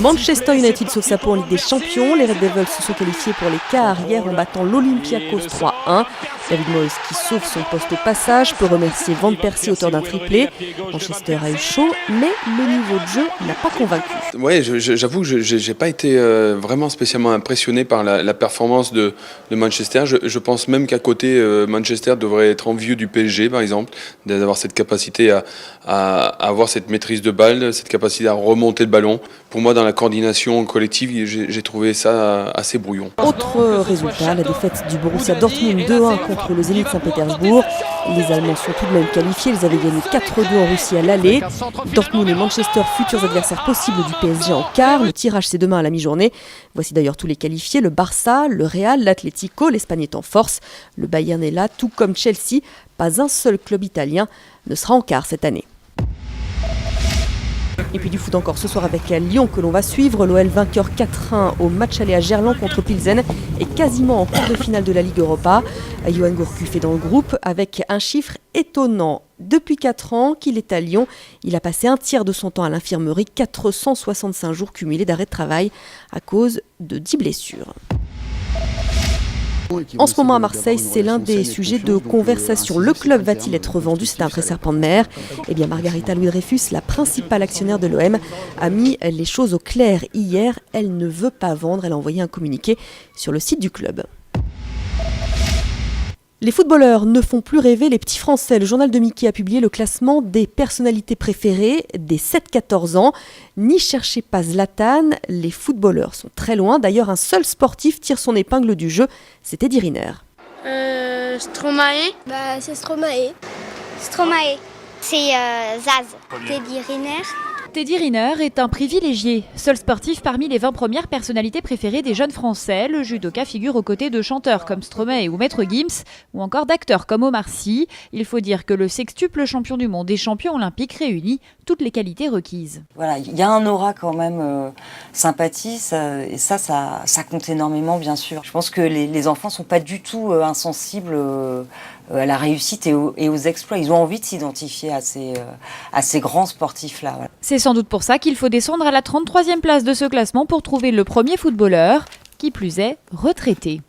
Manchester United sauve sa peau en Ligue des Champions. Les Red Devils se sont qualifiés pour les quarts hier en battant l'Olympiakos 3-1. David Moyes, qui sauve son poste au passage, peut remercier Van Persie, auteur d'un triplé. Manchester a eu chaud, mais le niveau de jeu n'a pas convaincu. Oui, j'avoue que je n'ai pas été vraiment spécialement impressionné par la performance de Manchester. Je pense même qu'à côté, Manchester devrait être envieux du PSG, par exemple, d'avoir cette capacité à avoir cette maîtrise de balle, cette capacité à remonter le ballon. Pour moi, dans la coordination collective, j'ai trouvé ça assez brouillon. Autre résultat, la défaite du Borussia Dortmund 2-1 contre le Zénith Saint-Pétersbourg. Les Allemands sont tout de même qualifiés, ils avaient gagné 4-2 en Russie à l'aller. Dortmund et Manchester, futurs adversaires possibles du PSG en quart. Le tirage c'est demain à la mi-journée. Voici d'ailleurs tous les qualifiés, le Barça, le Real, l'Atlético, l'Espagne est en force. Le Bayern est là, tout comme Chelsea. Pas un seul club italien ne sera en quart cette année. Et puis du foot encore ce soir avec Lyon que l'on va suivre. L'OL vainqueur 4-1 au match aller à Gerland contre Pilsen et quasiment en quart de finale de la Ligue Europa. Yoann Gourcuff est dans le groupe avec un chiffre étonnant. Depuis 4 ans qu'il est à Lyon, il a passé un tiers de son temps à l'infirmerie, 465 jours cumulés d'arrêt de travail à cause de 10 blessures. En ce moment à Marseille, c'est l'un des sujets de conversation. Le club va-t-il être vendu? C'est un vrai serpent de mer. Eh bien, Margarita Louis-Dreyfus, la principale actionnaire de l'OM, a mis les choses au clair hier. Elle ne veut pas vendre. Elle a envoyé un communiqué sur le site du club. Les footballeurs ne font plus rêver les petits Français. Le journal de Mickey a publié le classement des personnalités préférées des 7-14 ans. N'y cherchez pas Zlatan, les footballeurs sont très loin. D'ailleurs, un seul sportif tire son épingle du jeu, c'est Teddy Riner. Stromae. C'est Stromae. Stromae. C'est Zaz. Teddy Riner. Teddy Riner est un privilégié. Seul sportif parmi les 20 premières personnalités préférées des jeunes Français, le judoka figure aux côtés de chanteurs comme Stromae ou Maître Gims, ou encore d'acteurs comme Omar Sy. Il faut dire que le sextuple champion du monde et champion olympique réunit toutes les qualités requises. Voilà, il y a un aura quand même sympathie, et ça compte énormément bien sûr. Je pense que les enfants ne sont pas du tout insensibles à la réussite et aux exploits. Ils ont envie de s'identifier à ces grands sportifs-là. Voilà. C'est sans doute pour ça qu'il faut descendre à la 33e place de ce classement pour trouver le premier footballeur, qui plus est retraité.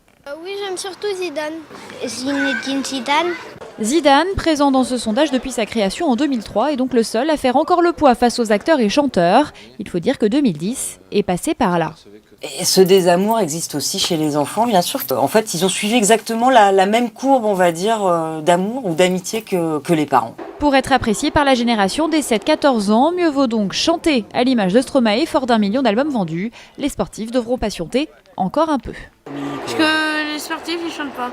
Oui, j'aime surtout Zidane. Zinedine Zidane. Zidane, présent dans ce sondage depuis sa création en 2003, est donc le seul à faire encore le poids face aux acteurs et chanteurs. Il faut dire que 2010 est passé par là. Et ce désamour existe aussi chez les enfants, bien sûr. En fait, ils ont suivi exactement la même courbe, on va dire, d'amour ou d'amitié que les parents. Pour être apprécié par la génération des 7-14 ans, mieux vaut donc chanter à l'image de Stromae, fort d'1 million d'albums vendus. Les sportifs devront patienter encore un peu. Parce que les sportifs, ils chantent pas.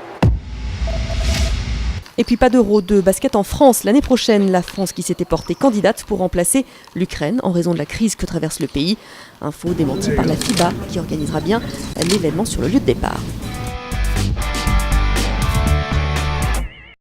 Et puis pas d'Euro de basket en France. L'année prochaine, la France qui s'était portée candidate pour remplacer l'Ukraine en raison de la crise que traverse le pays. Info démentie par la FIBA qui organisera bien l'événement sur le lieu de départ.